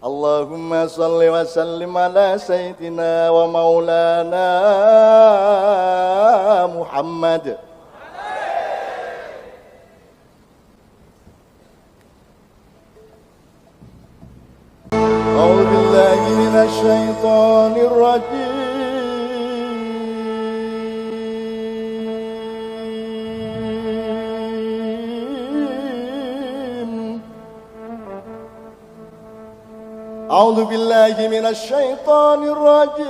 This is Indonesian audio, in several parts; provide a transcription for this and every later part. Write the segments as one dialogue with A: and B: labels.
A: Allahumma salli wa sallim ala sayyidina wa maulana Muhammad. A'udzu billahi minasy syaithanir rajim. A'udzu billahi minasy syaithanir rajim.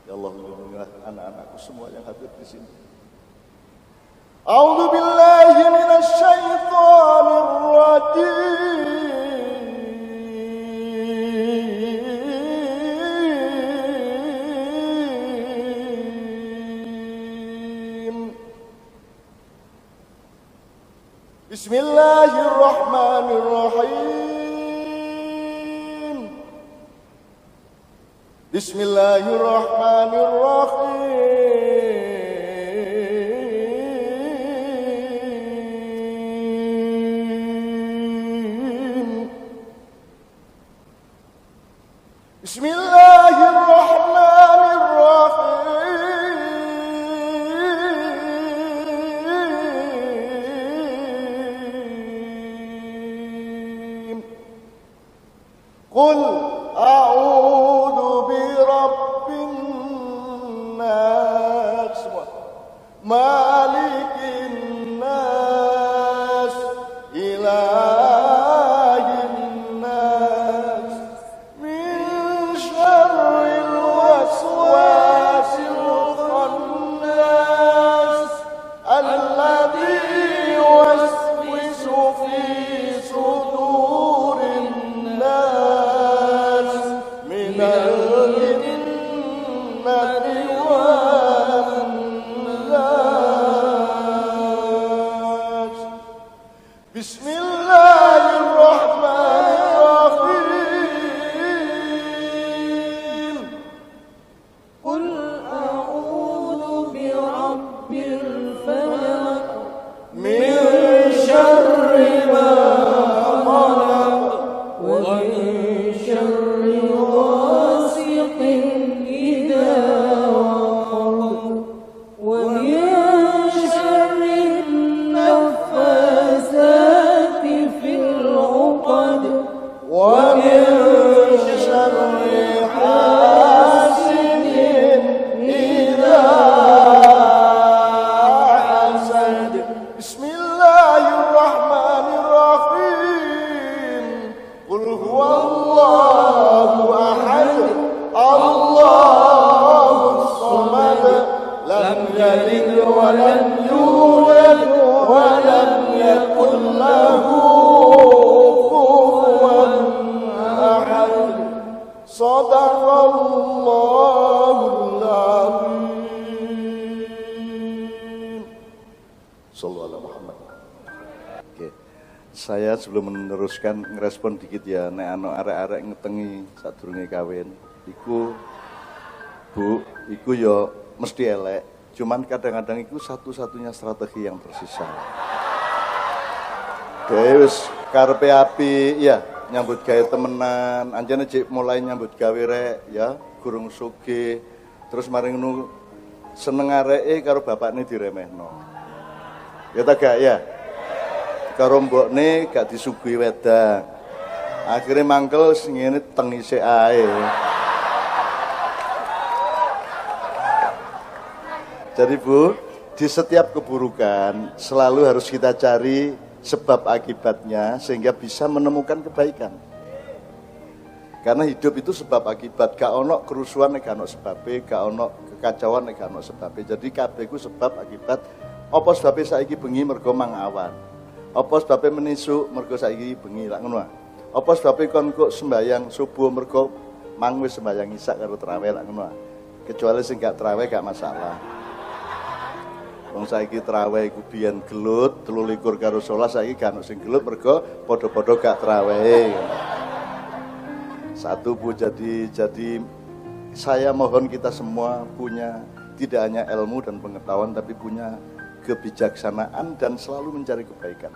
A: Ya Allah, lindungilah anak-anakku semua yang hadir di sini. A'udzu billahi minasy syaithanir rajim. Bismillahirrahmanirrahim. Bismillahirrahmanirrahim. Bismillahirrahmanirrahim. Qul a'udzu birabbin nas, malikin nas, ilahin nas, min syarril waswasil khannas, alladzi yuwaswisu fi sudurin nas, minal jinnati wan nas. Bismillahirrahmanirrahim.
B: قل أعوذ برب الفلق
A: من شر ما خلق
B: ومن شر غاسق إذا وقب ومن شر النفاثات في العقد
A: ومن شر حاسد إذا حسد. بسم الله الرحمن الرحيم. قل هو الله أحد الله الصمد لم يلد ولم يولد ولم يكن له كفوا أحد. صدق الله العظيم. Sallallahu alaihi Muhammad. Oke. Saya sebelum meneruskan ngerespon dikit ya, nek ana arek-arek ngetengi sadurunge kawin. Iku Bu, iku yo mesti elek. Cuman kadang-kadang iku satu-satunya strategi yang tersisa. Wis karepe api ya, nyambut gawe temenan, anjene cek mulai nyambut gawe rek ya, gurung sugih. Terus mari ngono seneng areke karo bapakne diremehno. Ya ta gak ya? Karo mbokne gak disuguhi wedang. Akhire mangkel sing ngene tengise ae. Jadi Bu, di setiap keburukan selalu harus kita cari sebab akibatnya sehingga bisa menemukan kebaikan. Karena hidup itu sebab akibat, gak ono kerusuhan nek gak ono sebabe, gak ono kekacauan nek gak ono sebabe. Jadi kabeh iku sebab akibat. Apa sebabe saiki bengi mergo mang awan. Apa sebabe menisuk mergo saiki bengi lak ngono. Apa sebabe kon kok sembayang subuh mergo mang wis sembayang isak karo traweh lak ngono. Kecuali sing gak traweh gak masalah. Wong saiki traweh iku biyen gelut 23 karo 11 saiki gak ono sing gelut mergo padha-padha gak traweh. Satu Bu jadi saya mohon kita semua punya tidak hanya ilmu dan pengetahuan, tapi punya kebijaksanaan dan selalu mencari kebaikan.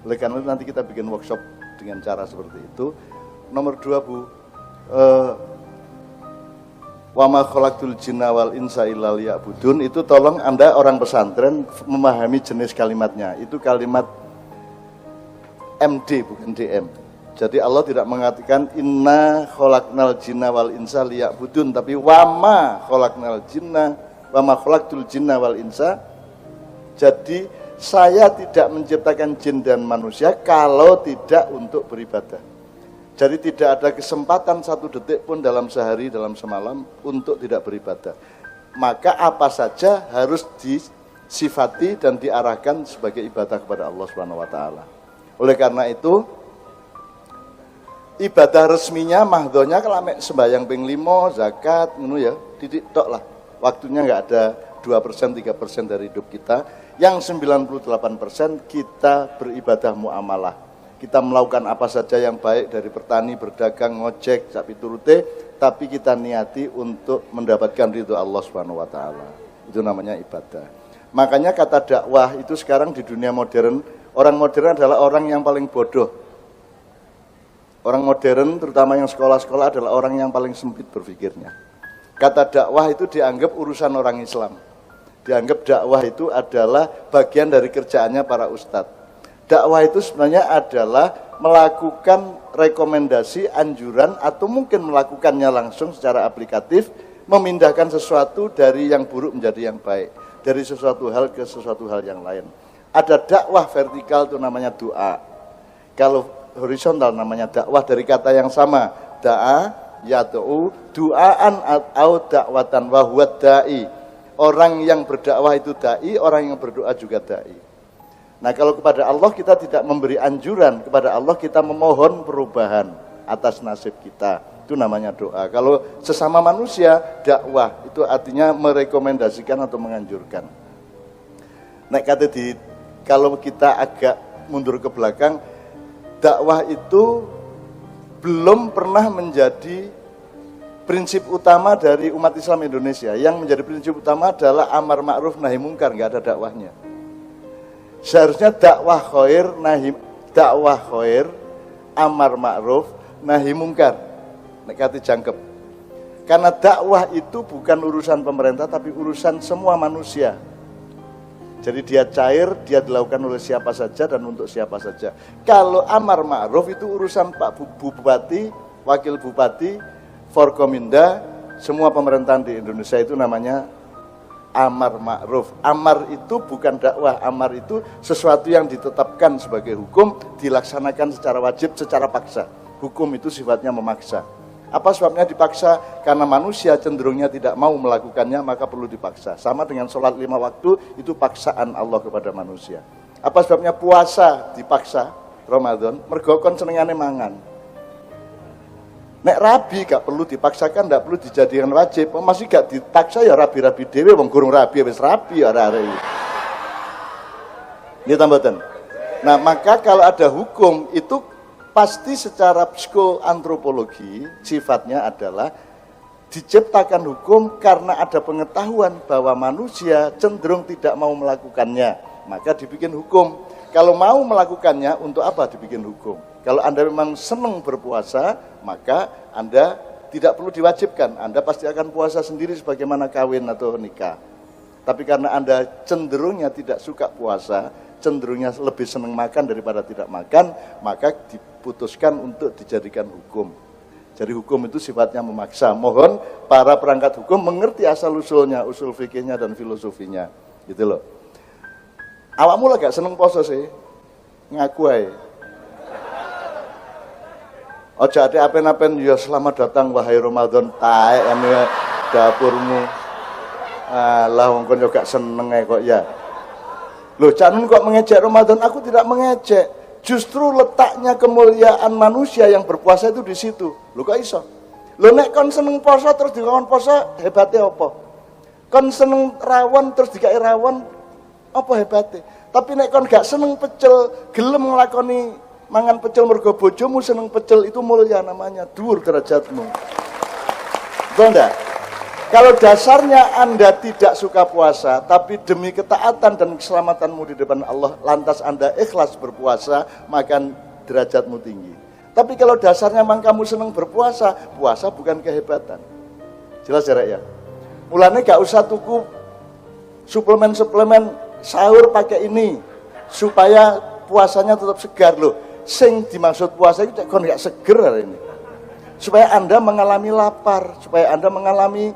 A: Oleh karena itu nanti kita bikin workshop dengan cara seperti itu. Nomor 2 Bu, wa ma khalaqtul jinna wal insa illa liya'budun, itu tolong Anda orang pesantren memahami jenis kalimatnya. Itu kalimat MD bukan DM. Jadi Allah tidak mengatakan inna khalaqnal jinna wal insa liya'budun, tapi wa ma khalaqtul jinna wal insa. Jadi saya tidak menciptakan jin dan manusia kalau tidak untuk beribadah. Jadi tidak ada kesempatan 1 detik pun dalam sehari, dalam semalam untuk tidak beribadah. Maka apa saja harus disifati dan diarahkan sebagai ibadah kepada Allah Subhanahu wa taala. Oleh karena itu ibadah resminya mahdhonya kelamek sembahyang ping 5, zakat, ngono ya, titik tok lah. Waktunya enggak ada 2%, 3% dari hidup kita. Yang 98% kita beribadah muamalah. Kita melakukan apa saja yang baik dari bertani, berdagang, ngojek, sapi turute, tapi kita niati untuk mendapatkan ridho Allah Subhanahu wa taala. Itu namanya ibadah. Makanya kata dakwah itu sekarang di dunia modern, orang modern adalah orang yang paling bodoh. Orang modern terutama yang sekolah-sekolah adalah orang yang paling sempit berpikirnya. Kata dakwah itu dianggap urusan orang Islam. Dianggap dakwah itu adalah bagian dari kerjaannya para ustadz. Dakwah itu sebenarnya adalah melakukan rekomendasi, anjuran, atau mungkin melakukannya langsung secara aplikatif, memindahkan sesuatu dari yang buruk menjadi yang baik, dari sesuatu hal ke sesuatu hal yang lain. Ada dakwah vertikal itu namanya doa. Kalau horizontal namanya dakwah dari kata yang sama, da'a, yad'u, du'aan atau dakwatan wa huwa da'i. Orang yang berdakwah itu da'i, orang yang berdoa juga da'i. Nah kalau kepada Allah kita tidak memberi anjuran, kepada Allah kita memohon perubahan atas nasib kita. Itu namanya doa. Kalau sesama manusia, dakwah itu artinya merekomendasikan atau menganjurkan. Nah kalau kita agak mundur ke belakang, dakwah itu belum pernah menjadi prinsip utama dari umat Islam Indonesia. Yang menjadi prinsip utama adalah amar ma'ruf nahi mungkar, nggak ada dakwahnya. Seharusnya dakwah khair, amar ma'ruf nahi mungkar. Nek kate jangkep. Karena dakwah itu bukan urusan pemerintah tapi urusan semua manusia. Jadi dia cair, dia dilakukan oleh siapa saja dan untuk siapa saja. Kalau amar ma'ruf itu urusan Pak Bupati, Wakil Bupati, Forkominda, semua pemerintahan di Indonesia itu namanya amar ma'ruf. Amar itu bukan dakwah, amar itu sesuatu yang ditetapkan sebagai hukum, dilaksanakan secara wajib, secara paksa. Hukum itu sifatnya memaksa. Apa sebabnya dipaksa? Karena manusia cenderungnya tidak mau melakukannya, maka perlu dipaksa. Sama dengan sholat 5 waktu, itu paksaan Allah kepada manusia. Apa sebabnya puasa dipaksa Ramadan? Mergo kon senengane mangan. Nek rabi gak perlu dipaksakan, gak perlu dijadikan wajib. Masih gak dipaksa ya rabi-rabi dewe, wong gurung rabi wis rabi ya arek-arek iki. Nggih ta mboten? Nah, maka kalau ada hukum itu pasti secara psikoantropologi sifatnya adalah diciptakan hukum karena ada pengetahuan bahwa manusia cenderung tidak mau melakukannya, maka dibikin hukum. Kalau mau melakukannya, untuk apa dibikin hukum? Kalau Anda memang senang berpuasa, maka Anda tidak perlu diwajibkan. Anda pasti akan puasa sendiri sebagaimana kawin atau nikah. Tapi karena Anda cenderungnya tidak suka puasa, cenderungnya lebih senang makan daripada tidak makan, maka diputuskan untuk dijadikan hukum. Jadi hukum itu sifatnya memaksa. Mohon para perangkat hukum mengerti asal-usulnya, usul fikihnya dan filosofinya. Gitu loh. Awakmu lah gak seneng poso sih? Ngaku aja. Ojo ade apen-apen ya selamat datang wahai Ramadan tae anu dapurmu. Alah wong kon yo gak seneng ae kok ya. Loh, Cak Nun kok mengejek Ramadan? Aku tidak mengejek. Justru letaknya kemuliaan manusia yang berpuasa itu di situ. Loh kok iso? Loh nek kon seneng poso terus dikon poso, hebatnya apa? Kon seneng rawon terus dikai rawon, apa hebatnya? Tapi nek kon gak seneng pecel, gelem nglakoni mangan pecel mergo bojomu seneng pecel, itu mulia namanya, dhuwur derajatmu. Betul enggak? Kalau dasarnya Anda tidak suka puasa, tapi demi ketaatan dan keselamatanmu di depan Allah, lantas Anda ikhlas berpuasa, maka derajatmu tinggi. Tapi kalau dasarnya memang kamu senang berpuasa, puasa bukan kehebatan. Jelas ya? Mulanya gak usah tuku suplemen-suplemen sahur pakai ini, supaya puasanya tetap segar loh. Sing dimaksud puasa itu kon gak seger hari ini. Supaya Anda mengalami lapar, supaya Anda mengalami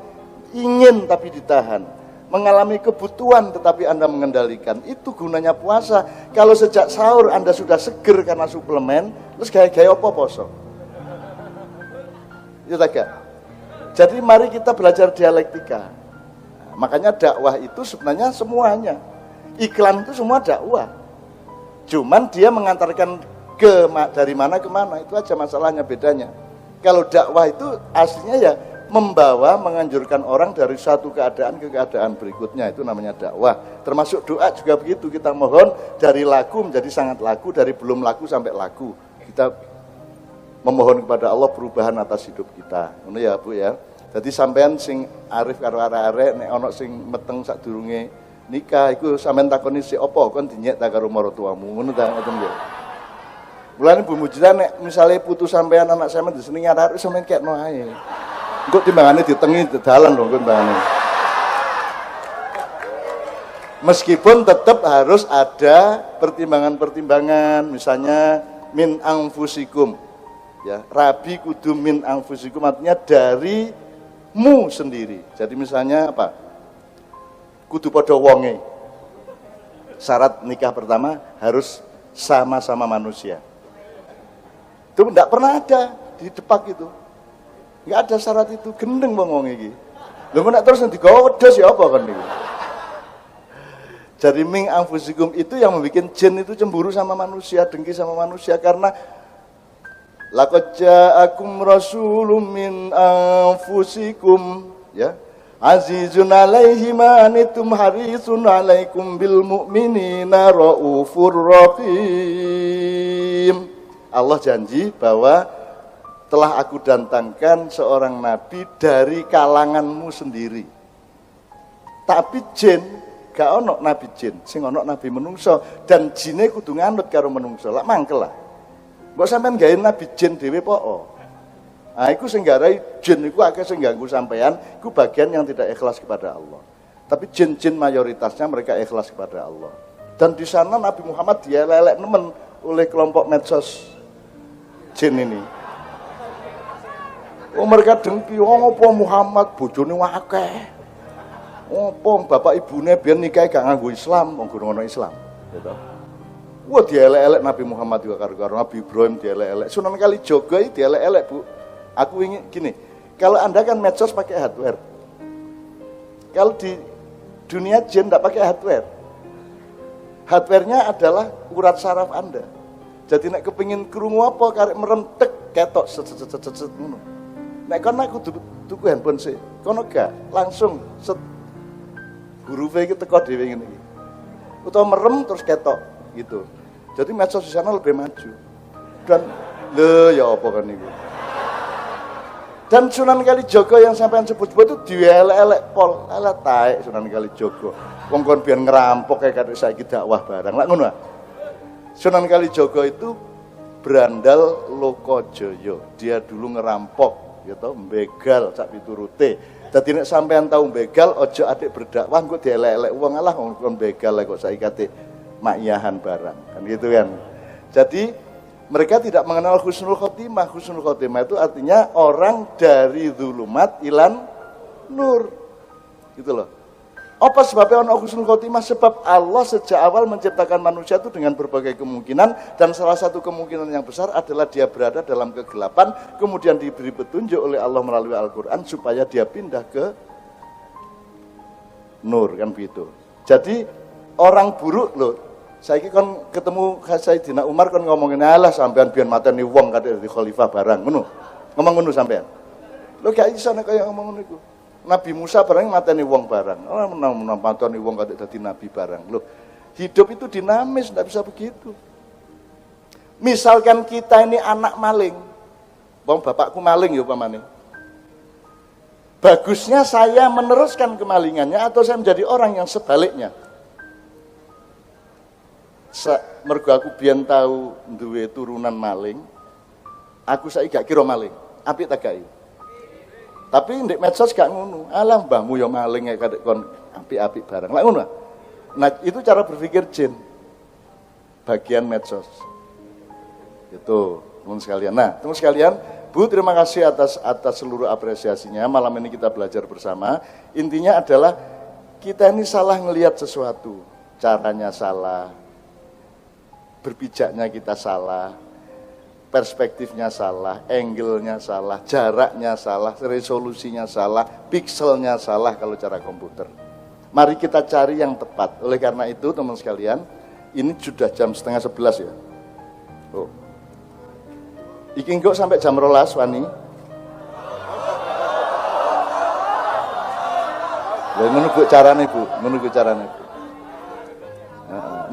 A: ingin tapi ditahan, mengalami kebutuhan tetapi Anda mengendalikan. Itu gunanya puasa. Kalau sejak sahur Anda sudah seger karena suplemen, terus gaya-gaya apa poso? Itu tak. Jadi mari kita belajar dialektika. Nah, makanya dakwah itu sebenarnya semuanya. Iklan itu semua dakwah. Cuman dia mengantarkan dari mana ke mana, itu aja masalahnya, bedanya. Kalau dakwah itu aslinya ya membawa, menganjurkan orang dari satu keadaan ke keadaan berikutnya, itu namanya dakwah. Termasuk doa juga begitu, kita mohon dari laku menjadi sangat laku, dari belum laku sampai laku. Kita memohon kepada Allah perubahan atas hidup kita. Ngono ya Bu ya. Jadi sampean sing arif karo arek-arek nek ana sing meteng sadurunge nikah iku sampean takoni sik apa kon dinyek ta karo maratuamu. Ngono ta ngoten nggih. Mulane Bu Mujidah nek misale putu sampean anak sampean disenengi arek sampean kekno ae. Engko timbangane ditengi dalan lho timbangane. Meskipun tetap harus ada pertimbangan-pertimbangan, misalnya min anfusikum. Ya, rabi kudu min anfusikum artinya darimu sendiri. Jadi misalnya apa? Kudu padha wonge. Syarat nikah pertama harus sama-sama manusia. Itu enggak pernah ada di Depak itu. Enggak ada syarat itu, gendeng wong iki. Lho kok nek terus digawa wedhus ya apa kan niku? Jadi min anfusikum itu yang membuat jin itu cemburu sama manusia, dengki sama manusia karena laqad ja'akum rasulun min anfusikum ya azizun 'alaihi ma antum harisun 'alaikum bil mu'minina raufur rahim. Allah janji bahwa telah aku datangkan seorang nabi dari kalanganmu sendiri. Tapi jin gak ono nabi jin, sing ono nabi menungso dan jine kudu nganut karo menungso. Lah mangkel lah. Mbok sampean gawe nabi jin dhewe po. Nah, iku sing garai jin iku akeh sing ganggu sampean, iku bagian yang tidak ikhlas kepada Allah. Tapi jin-jin mayoritasnya mereka ikhlas kepada Allah. Dan di sana Nabi Muhammad dielek nemen oleh kelompok medsos jin ini. Oh mereka dengki, oh ngopo Muhammad bojone akeh. Ngopo bapak ibune biyen nikah gak nganggo Islam, wong gurung ono Islam, gitu. Wah dielek-elek Nabi Muhammad juga karo Nabi Ibrahim dielek-elek. Sunan Kalijaga iki dielek-elek, Bu. Aku ingin gini, kalau Anda kan medsos pakai hardware. Kalau di dunia jin enggak pakai hardware. Hardware-nya adalah urat saraf Anda. Jadi nek kepengin krungu apa karek merem tek ketok set ngono. Nek kono aku tuku handphone sih. Kono gak langsung set hurufe iki teko dhewe ngene iki. Utawa merem terus ketok gitu. Jadi medsos di sana lebih maju. Dan le ya apa kan niku. Dan Sunan Kalijaga yang sampean sebut-sebut itu dielek-elek pol. Alah taek Sunan Kalijaga. Wong kon biyen ngerampok kayak katik saiki dakwah barang. Lah ngono ah. Sunan Kalijaga itu berandal Lokajaya. Dia dulu ngerampok gitu, begal sak piturute. Dadi nek sampean tahu begal aja adik berdakwah engko dielek-elek wong alah kon begal kok saiki katik makyahan barang. Kan gitu kan. Jadi mereka tidak mengenal husnul khotimah. Husnul khotimah itu artinya orang dari zulumat ilan nur. Gitu loh. Apa sebabnya ono husnul khotimah? Sebab Allah sejak awal menciptakan manusia itu dengan berbagai kemungkinan, dan salah satu kemungkinan yang besar adalah dia berada dalam kegelapan, kemudian diberi petunjuk oleh Allah melalui Al-Quran supaya dia pindah ke nur, kan begitu. Jadi orang buruk loh. Saiki kon ketemu Sayyidina Umar kon ngomongin alah sampean biyen mateni wong kate di khalifah barang ngono. Ngomong ngono sampean. Lho gak iso nek kaya ngomong ngono iku. Nabi Musa barang mateni wong barang. Ora menang mateni wong kate dadi nabi barang. Loh, hidup itu dinamis, ndak bisa begitu. Misalkan kita ini anak maling. Wong bapakku maling ya upamane. Bagusnya saya meneruskan kemalingannya atau saya menjadi orang yang sebaliknya. Mergo aku biyen tahu duwe turunan maling, aku saiki gak kira maling, apik tak gak? Tapi ndek medsos gak ngono. Alah mbahmu ya maling kadek kon apik-apik barang. Lah ngono. Nah, itu cara berpikir jin. Bagian medsos. Itu, teman sekalian. Nah, teman sekalian, Bu, terima kasih atas seluruh apresiasinya. Malam ini kita belajar bersama. Intinya adalah kita ini salah ngelihat sesuatu. Caranya salah. Berpijaknya kita salah. Perspektifnya salah, angle-nya salah, jaraknya salah, resolusinya salah, pikselnya salah kalau cara komputer. Mari kita cari yang tepat. Oleh karena itu, teman sekalian, ini sudah jam 10:30 ya. Oh. Iki kok sampai jam 12 wani. Lha menunggu carane, Bu. Menunggu carane, Bu.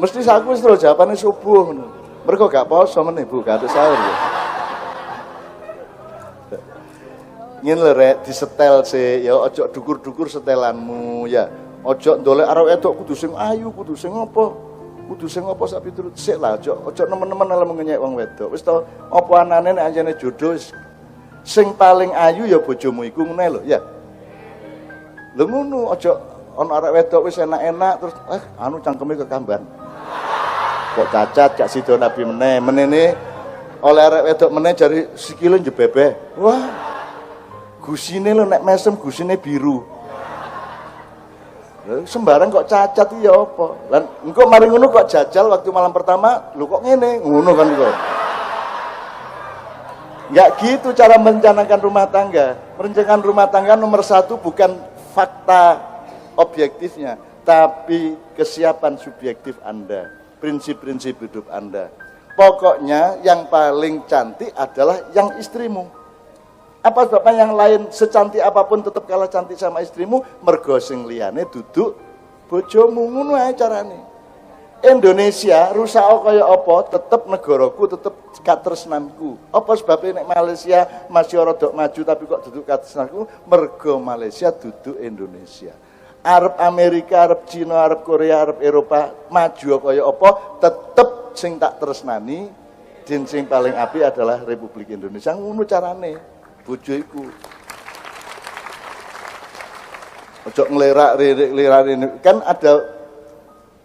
A: Mesti aku wis terus jawabane subuh ngono. Mergo gak poso meneh, Bu, gak ada sahur ya. Ngene lho rek, disetel sih, ya ojo dukur-dukur setelanmu ya. Ojo ndolek arep edok kudu sing ayu, kudu sing apa? Kudu sing apa sak piturut sik lah, ojo nemen-nemen ala mengenyek wong wedok. Wis to, apa anane nek anjene jodoh sing paling ayu ya bojomu iku ngene lho, ya. Lho ngono, ojo ana arek wedok wis enak-enak terus anu cangkeme kekamban. Kok cacat gak sida nabi menene oleh arek wedok meneh jari sikile njebebeh. Wah. Gusine lho nek mesem gusine biru. Sembarang kok cacat iya apa? Lan engko mari ngono kok jajal waktu malam pertama, lu kok ngene? Ngono kan kok. Enggak gitu cara merencanakan rumah tangga. Merencanakan rumah tangga nomor 1 bukan fakta objektifnya, tapi kesiapan subjektif Anda, prinsip-prinsip hidup Anda. Pokoknya yang paling cantik adalah yang istrimu. Apa sebabnya yang lain secantik apapun tetap kalah cantik sama istrimu? Mergo sing liyane duduk bojomu, ngono ae carane. Indonesia rusak kaya apa tetep negaraku, tetep katresnanku. Apa sebabnya nek Malaysia masih rada maju tapi kok duduk katresnanku? Mergo Malaysia duduk Indonesia. Arab Amerika, Arab Cina, Arab Korea, Arab Eropa maju kaya apa tetep sing tak tresnani dan sing paling apik adalah Republik Indonesia. Ngono carane. Bojo iku ojo ngelerak lirik kan ada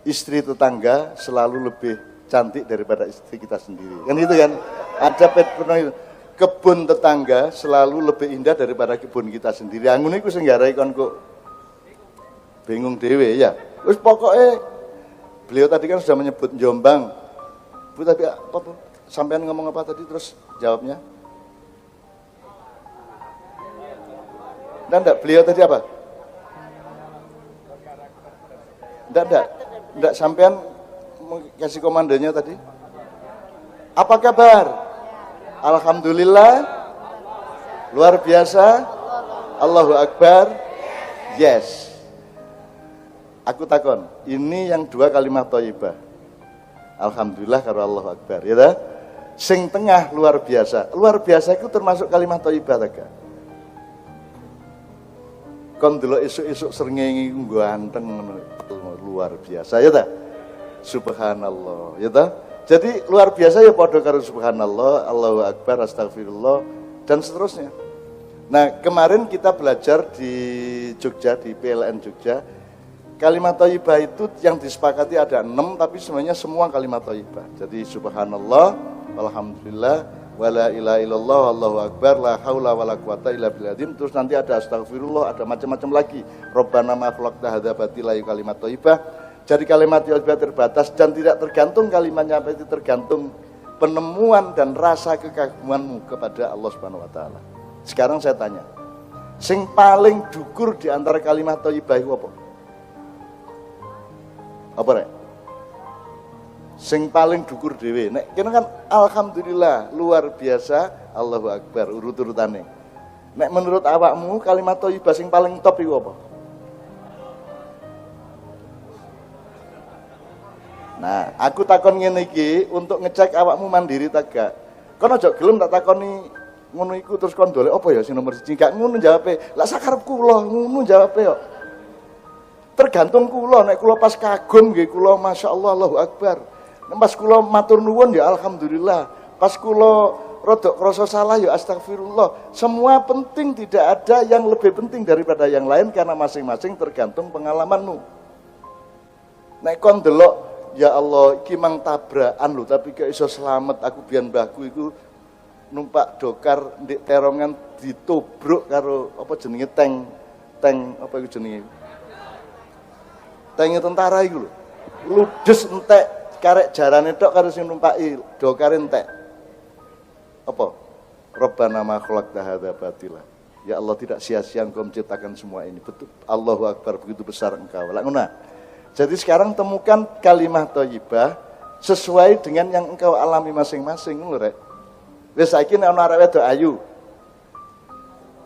A: istri tetangga selalu lebih cantik daripada istri kita sendiri kan itu kan ada kebun tetangga selalu lebih indah daripada kebun kita sendiri. Ngono iku sing garai kon kok bingung dhewe ya. Wis pokoknya beliau tadi kan sudah menyebut Jombang. Bu tapi apa Bu? Sampean ngomong apa tadi terus jawabnya? Enggak, beliau tadi apa? Enggak, sampean kasih komandonya tadi. Apa kabar? Alhamdulillah. Luar biasa. Allahu Akbar. Yes. Aku takon, ini yang 2 kalimat thayyibah. Alhamdulillah karo Allahu Akbar, ya ta? Sing tengah luar biasa. Luar biasa itu termasuk kalimat thayyibah ta gak? Kon delok esuk-esuk srengenge iku ganteng luar biasa ya ta? Subhanallah ya ta? Jadi luar biasa ya padha karo subhanallah, Allahu Akbar, astagfirullah dan seterusnya. Nah, kemarin kita belajar di Jogja di PLN Jogja. Kalimat thayyibah itu yang disepakati ada 6 tapi sebenarnya semua kalimat thayyibah. Jadi subhanallah, alhamdulillah, wala ilaha illallah, Allahu Akbar, la haula wala quwata illa billah. Terus nanti ada astagfirullah, ada macam-macam lagi. Rabbana ma khalaqta hadza batila, kalimat thayyibah. Jadi kalimat thayyibah terbatas dan tidak tergantung kalimatnya apa itu, tergantung penemuan dan rasa kekagumanmu kepada Allah Subhanahu wa taala. Sekarang saya tanya, sing paling dukur di antara kalimat thayyibah itu apa? Apa rek? Sing paling dukur dhewe. Nek kene kan alhamdulillah, luar biasa, Allahu Akbar, urut-urutane. Nek menurut awakmu kalimat thayyibah sing paling top iku apa? Nah, aku takon ngene iki untuk ngecek awakmu mandiri ta gak. Kon aja gelem tak takoni ngono iku terus kon dolek apa ya sing nomor 1? Gak ngono jawabe. Lah sakarep kula ngono jawabe kok. Tergantung kula, nek kula pas kagum nggih kula masyaallah Allahu Akbar. Nek pas kula matur nuwun ya alhamdulillah. Pas kula rodok krasa salah ya astagfirullah. Semua penting, tidak ada yang lebih penting daripada yang lain karena masing-masing tergantung pengalamanmu. Nek kon delok ya Allah iki mang tabrakan lho tapi gak iso selamat aku biyen mbahku iku numpak dokar ndek terongan ditobruk karo apa jenenge tank apa iku jenenge tank tentara iku lho ludes entek karek jarane tok karo sing numpaki dokare entek apa Rabbana ma khalaqta hadza batila ya Allah tidak sia-sia Engkau menciptakan semua ini betul Allahu Akbar begitu besar Engkau lah ngono jadi sekarang temukan kalimah thayyibah sesuai dengan yang engkau alami masing-masing ngono rek. Wis saiki nek ana arek wedok ayu.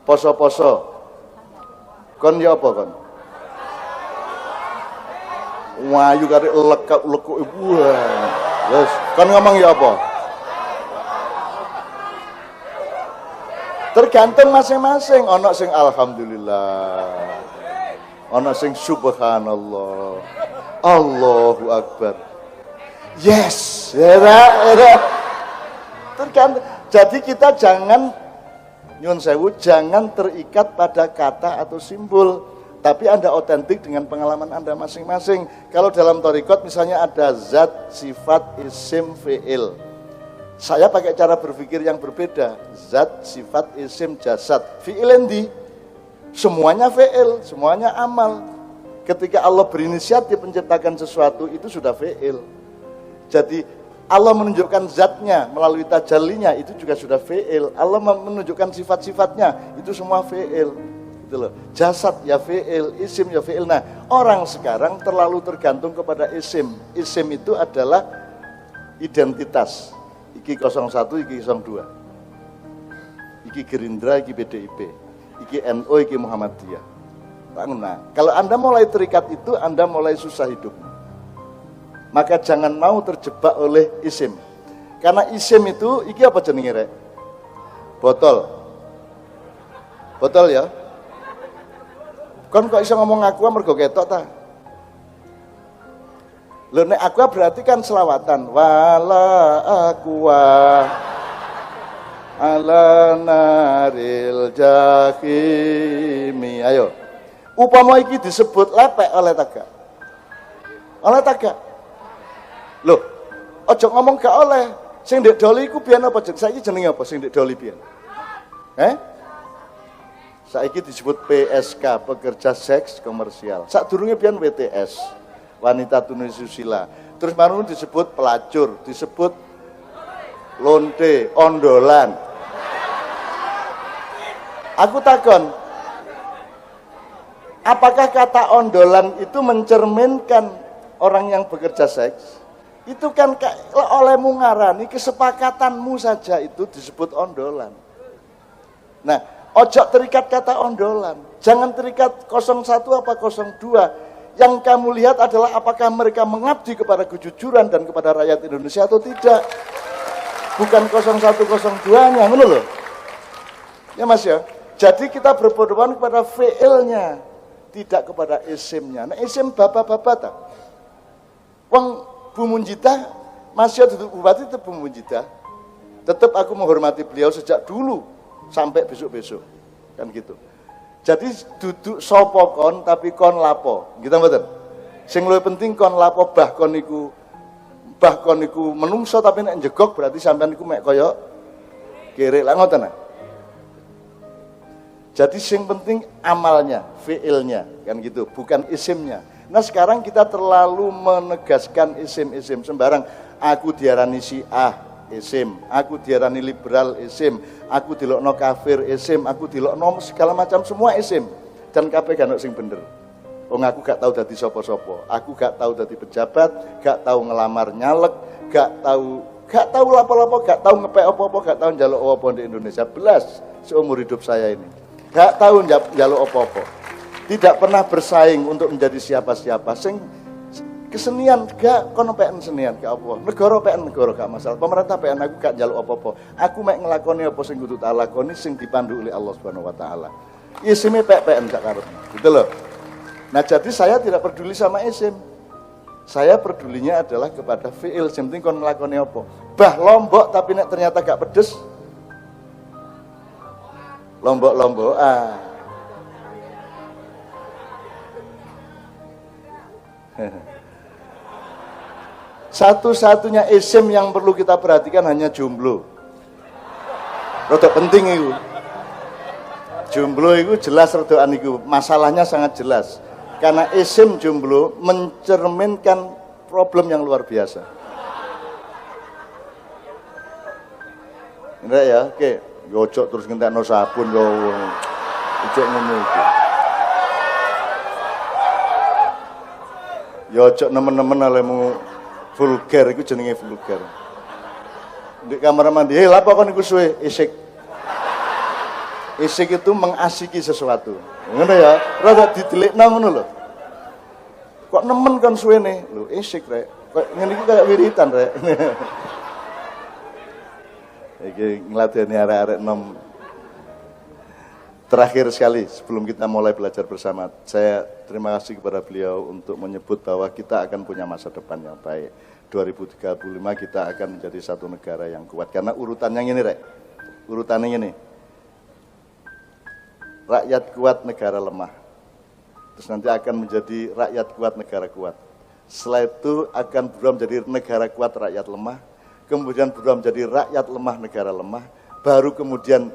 A: Poso-poso. Kon ya apa kon? Wayu kare lekuk wah. Wes, kon ngomong ya apa? Tergantung masing-masing, ana sing alhamdulillah. Ana sing subhanallah. Allahu Akbar. Yes, ya. Tergantung. Jadi kita jangan nyun sewu, jangan terikat pada kata atau simbol, tapi Anda otentik dengan pengalaman Anda masing-masing. Kalau dalam thariqat misalnya ada zat, sifat, isim, fi'il. Saya pakai cara berpikir yang berbeda. Zat, sifat, isim, jasad. Fi'il endi? Semuanya fi'il, semuanya amal. Ketika Allah berinisiatif menciptakan sesuatu, itu sudah fi'il. Jadi Allah menunjukkan zatnya melalui tajallinya itu juga sudah fi'il. Allah menunjukkan sifat-sifatnya itu semua fi'il. Gitu loh. Jasad ya fi'il, isim ya fi'il. Nah, orang sekarang terlalu tergantung kepada isim. Isim itu adalah identitas. Iki 01, iki 02. Iki Gerindra, iki PDIP. Iki NU, iki Muhammadiyah. Nah, kalau Anda mulai terikat itu, Anda mulai susah hidupmu. Maka jangan mau terjebak oleh isim. Karena isim itu, iki apa jenenge rek? Botol. Botol ya? Kon kok iso ngomong aqua mergo ketok ta? Lho nek aqua berarti kan selawatan. Wala aqua ala naril jahimi. Ayo. Upama iki disebut lepek oleh tagak. Oleh tagak. Loh, ojo ngomong gak oleh. Sing ndek doli iku biyen apa jeneng? Saiki jenenge apa sing ndek doli biyen? Saiki disebut PSK, pekerja seks komersial. Sadurunge biyen WTS, wanita tunasusila. Terus baru disebut pelacur, disebut lonte, ondolan. Aku takon, apakah kata ondolan itu mencerminkan orang yang bekerja seks? Itu kan olehmu ngarani kesepakatanmu saja itu disebut ondolan. Nah, ojo terikat kata ondolan. Jangan terikat 01 apa 02. Yang kamu lihat adalah apakah mereka mengabdi kepada kejujuran dan kepada rakyat Indonesia atau tidak. Bukan 01 02-nya, ngono loh. Ya Mas ya. Jadi kita berpedoman kepada fi'ilnya, tidak kepada isimnya. Nah, isim bapak-bapak tak. Wong Bu Munjidah, masih duduk bupati tetap Bu Munjidah. Tetap aku menghormati beliau sejak dulu sampai besok-besok. Kan gitu. Jadi duduk sopo kon tapi kon lapo. Gitu mboten? Sing luwih penting kon lapo bahkon niku menungso tapi nek njegok berarti sampean niku mek kaya kerek lah ngoten. Jadi sing penting amalnya, fiilnya kan gitu, bukan isimnya. Nah sekarang kita terlalu menegaskan isim-isim sembarang. Aku diarani Syiah, isim. Aku diarani liberal, isim. Aku dilokno kafir, isim. Aku dilokno segala macam semua isim. Dan kabeh gak ono sing bener. Wong aku gak tahu dadi sapa-sapa. Aku gak tahu dadi pejabat, gak tahu ngelamar nyalek, gak tahu lapo-lapo, gak tahu ngepek apa-apa, gak tahu njaluk apa-apa di Indonesia. Belas seumur hidup saya ini. Gak tahu njaluk apa-apa. Tidak pernah bersaing untuk menjadi siapa-siapa. Kesenian gak kono PN senian gak apa. Negara PN negara gak masalah. Pemerintah PN aku gak njaluk apa-apa. Aku mek nglakoni apa sing kudu tak lakoni sing dipandu oleh Allah Subhanahu wa taala. Isime PN gak karep. Gitu loh. Nah, jadi saya tidak peduli sama isim. Saya pedulinya adalah kepada fiil, yang penting kon nglakoni apa. Bah lombok tapi nek ternyata gak pedes. Lombok-lombokan. Satu-satunya isim yang perlu kita perhatikan hanya jomblo. Rodok penting itu. Jomblo itu jelas rodokan itu. Masalahnya sangat jelas. Karena isim jomblo mencerminkan problem yang luar biasa. Enggak ya? Oke. Yocok terus ngentekno sabun yo. Ijek ngono iki. Yocok nemen-nemen alemu vulgar, itu jenenge vulgar. Di kamar mandi, lapa kon iku suwe isik. Isik itu mengasiki sesuatu. Ngono ya, rada didelikno ngono lho. Kok nemen kon suwene? Lho, isik rek. Kok ngene iki kayak wiritan rek. Iki ngladeni arek-arek nom. Terakhir sekali sebelum kita mulai belajar bersama, saya terima kasih kepada beliau untuk menyebut bahwa kita akan punya masa depan yang baik. 2035 kita akan menjadi satu negara yang kuat. Karena urutannya ini, Rek. Urutannya ini. Rakyat kuat, negara lemah. Terus nanti akan menjadi rakyat kuat, negara kuat. Setelah itu akan berubah menjadi negara kuat, rakyat lemah. Kemudian berubah menjadi rakyat lemah, negara lemah. Baru kemudian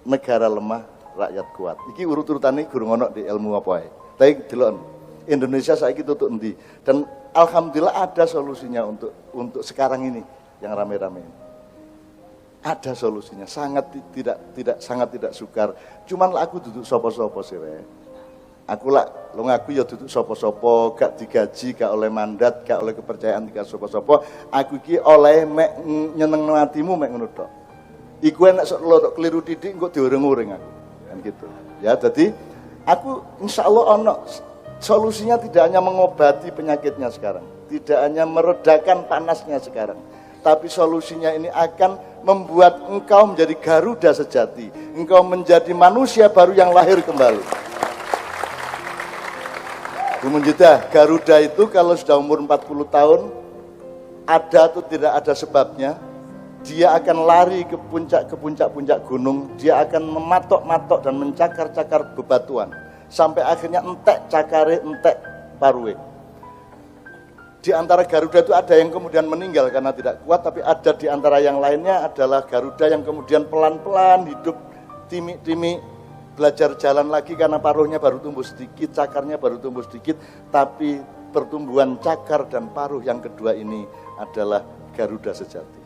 A: negara lemah, rakyat kuat. Iki urut-urutannya gurung ono di ilmu apa ya. Tapi delok Indonesia saiki tutuk endi. Dan alhamdulillah ada solusinya untuk sekarang ini yang rame-rame. Ada solusinya, sangat tidak sukar. Cuman lah aku duduk sopo-sopo sih, Rek. Aku lah lo ngaku ya duduk sopo-sopo, gak digaji, gak oleh mandat, gak oleh kepercayaan, gak sopo-sopo. Aku ki oleh mek nyenengno atimu mek ngono tok. Iku enak sok lo keliru didik kok dioreng-oreng aku. Kan gitu. Ya, jadi aku insya Allah ono solusinya tidak hanya mengobati penyakitnya sekarang, tidak hanya meredakan panasnya sekarang, tapi solusinya ini akan membuat engkau menjadi Garuda sejati, engkau menjadi manusia baru yang lahir kembali. Bu Munjidah, Garuda itu kalau sudah umur 40 tahun, ada atau tidak ada sebabnya, dia akan lari ke puncak-puncak gunung, dia akan mematok-matok dan mencakar-cakar bebatuan. Sampai akhirnya entek cakare, entek paruwe. Di antara Garuda itu ada yang kemudian meninggal karena tidak kuat, tapi ada di antara yang lainnya adalah Garuda yang kemudian pelan-pelan hidup timik-timik, belajar jalan lagi karena paruhnya baru tumbuh sedikit, cakarnya baru tumbuh sedikit, tapi pertumbuhan cakar dan paruh yang kedua ini adalah Garuda sejati.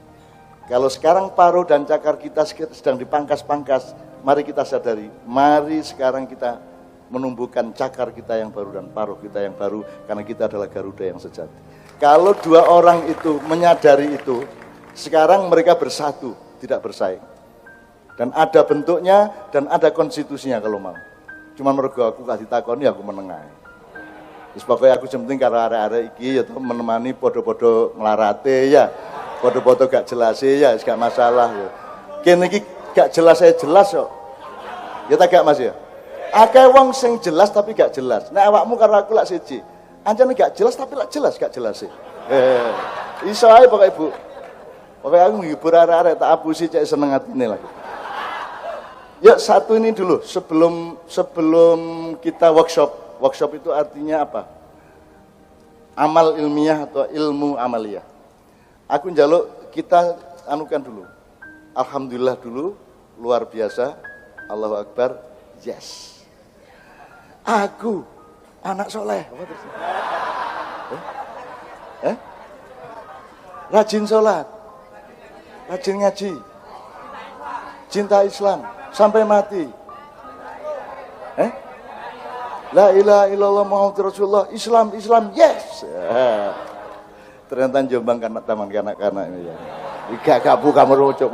A: Kalau sekarang paruh dan cakar kita sedang dipangkas-pangkas, mari kita sadari, mari sekarang kita menumbuhkan cakar kita yang baru dan paruh kita yang baru, karena kita adalah Garuda yang sejati. Kalau dua orang itu menyadari itu, sekarang mereka bersatu, tidak bersaing. Dan ada bentuknya dan ada konstitusinya kalau mau. Cuman mergo aku kasih takoni aku menengah. Terus pokoknya aku penting karo arek-arek iki ya menemani podo-podo nglarate ya. Podo-podo gak jelas ya, gak masalah ya. Kene iki gak jelas saya jelas kok. Ya tak gak Mas ya. Akeh wong sing jelas tapi gak jelas. Nek awakmu karo aku lak siji. Anjane gak jelas tapi lak jelas gak jelas sih. Iso ae pokoke Bu. Pokoke aku ngibur arek-arek tak apusi cek seneng atine lagi. Ya satu ini dulu sebelum kita workshop. Workshop itu artinya apa? Amal ilmiah atau ilmu amaliyah. Aku njaluk kita anukan dulu. Alhamdulillah dulu, luar biasa. Allahu Akbar. Yes. Aku anak soleh. Rajin sholat, rajin ngaji, cinta Islam sampai mati. La ilaha illallah Muhammadur Rasulullah, Islam, yes. Ternyata Jombang taman kanak-kanak ini ya. Gak buka merucuk.